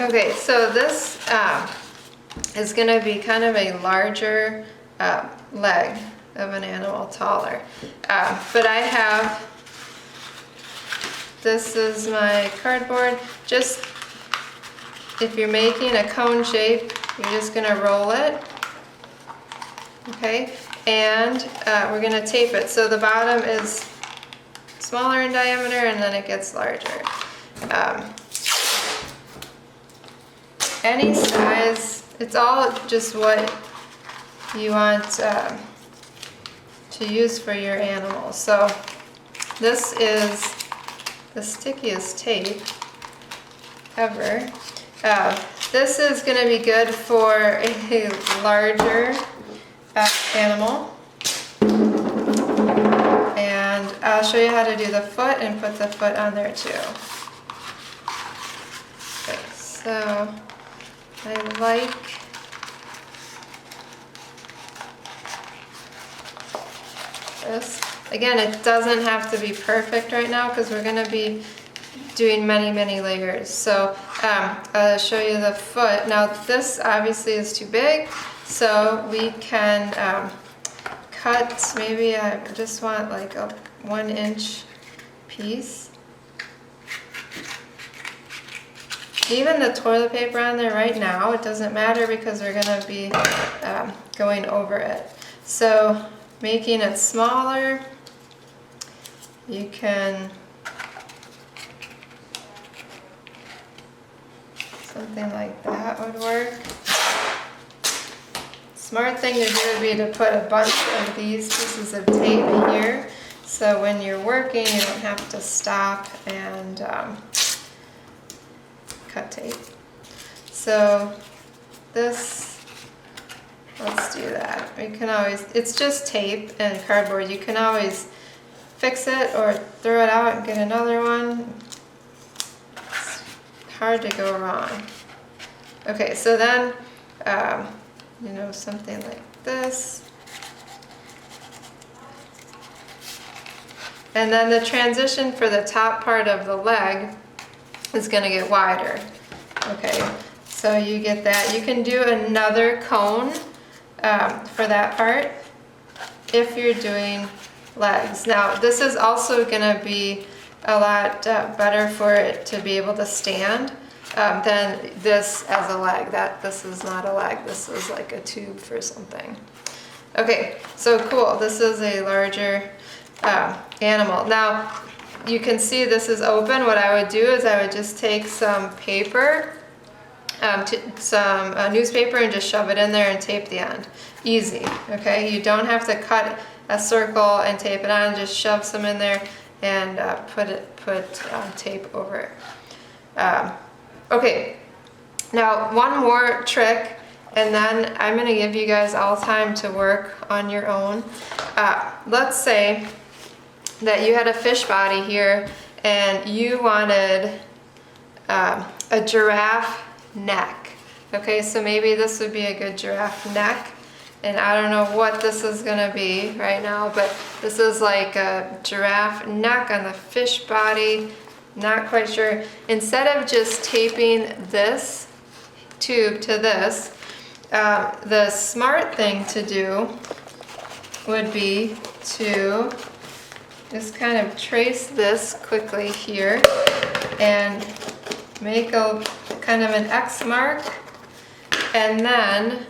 Okay, so this is going to be kind of a larger leg of an animal, taller. But I have, this is my cardboard. Just, if you're making a cone shape, you're just going to roll it. Okay, and we're going to tape it. So the bottom is smaller in diameter and then it gets larger. Any size, it's all just what you want to use for your animal. So this is the stickiest tape ever. This is going to be good for a larger animal. And I'll show you how to do the foot and put the foot on there too. Okay, so I like this. Again, it doesn't have to be perfect right now because we're going to be doing many layers. So I'll show you the foot. Now this obviously is too big, so we can cut, maybe I just want like a 1-inch piece. Even the toilet paper on there right now, it doesn't matter because we're going to be going over it. So making it smaller, you can, something like that would work. Smart thing to do would be to put a bunch of these pieces of tape here, so when you're working you don't have to stop and cut tape. So this, let's do that. We can always, it's just tape and cardboard. You can always fix it or throw it out and get another one. It's hard to go wrong. Okay, so then, you know, something like this. And then the transition for the top part of the leg is going to get wider. Okay, so you get that. You can do another cone for that part if you're doing legs. Now this is also going to be a lot better for it to be able to stand than this as a leg. This is not a leg, this is like a tube for something. Okay, so cool, this is a larger animal. Now you can see this is open. What I would do is I would just take some paper, some newspaper, and just shove it in there and tape the end. Easy, okay? You don't have to cut a circle and tape it on, just shove some in there and put tape over it. Okay, now one more trick, and then I'm going to give you guys all time to work on your own. Let's say that you had a fish body here and you wanted a giraffe neck. Okay, so maybe this would be a good giraffe neck, and I don't know what this is going to be right now, but this is like a giraffe neck on the fish body. Not quite sure. Instead of just taping this tube to this, the smart thing to do would be to just kind of trace this quickly here and make a kind of an X mark, and then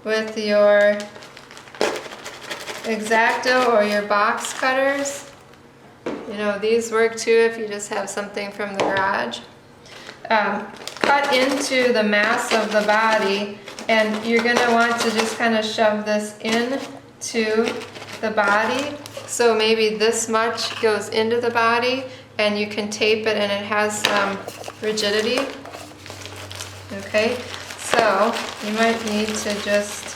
with your X-Acto or your box cutters, you know, these work too if you just have something from the garage, cut into the mass of the body, and you're going to want to just kind of shove this into the body. So maybe this much goes into the body, and you can tape it and it has some rigidity. Okay, so you might need to just,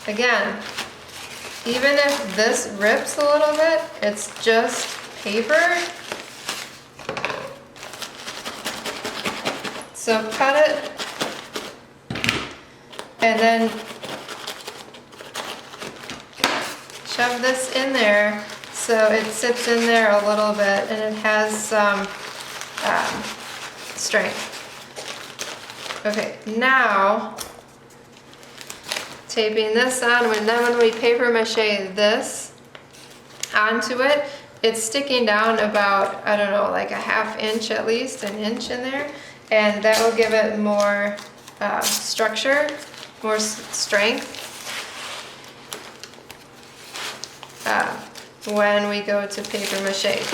again, even if this rips a little bit, it's just paper. So cut it, and then shove this in there so it sits in there a little bit, and it has some strength. Okay, now taping this on, and then when we paper mache this onto it, it's sticking down about, I don't know, like a ½ inch at least, an inch in there, and that will give it more structure, more strength when we go to paper mache.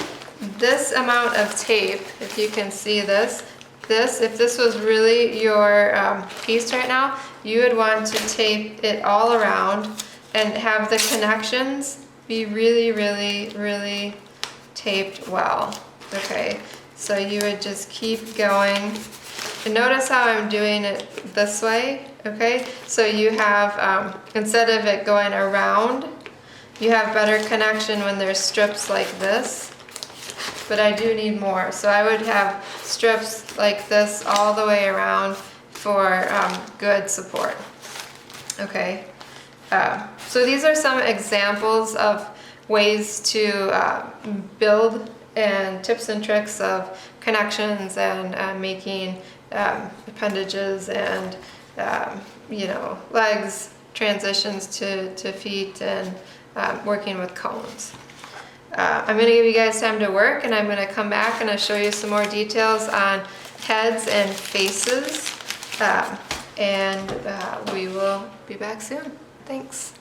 This amount of tape, if you can see this, if this was really your piece right now, you would want to tape it all around and have the connections be really, really, really taped well. Okay, so you would just keep going. And notice how I'm doing it this way, okay? So you have, instead of it going around, you have better connection when there's strips like this. But I do need more. So I would have strips like this all the way around for good support. Okay, so these are some examples of ways to build, and tips and tricks of connections and making appendages and you know, legs, transitions to feet, and working with cones. I'm going to give you guys time to work, and I'm going to come back and I'll show you some more details on heads and faces, and we will be back soon. Thanks.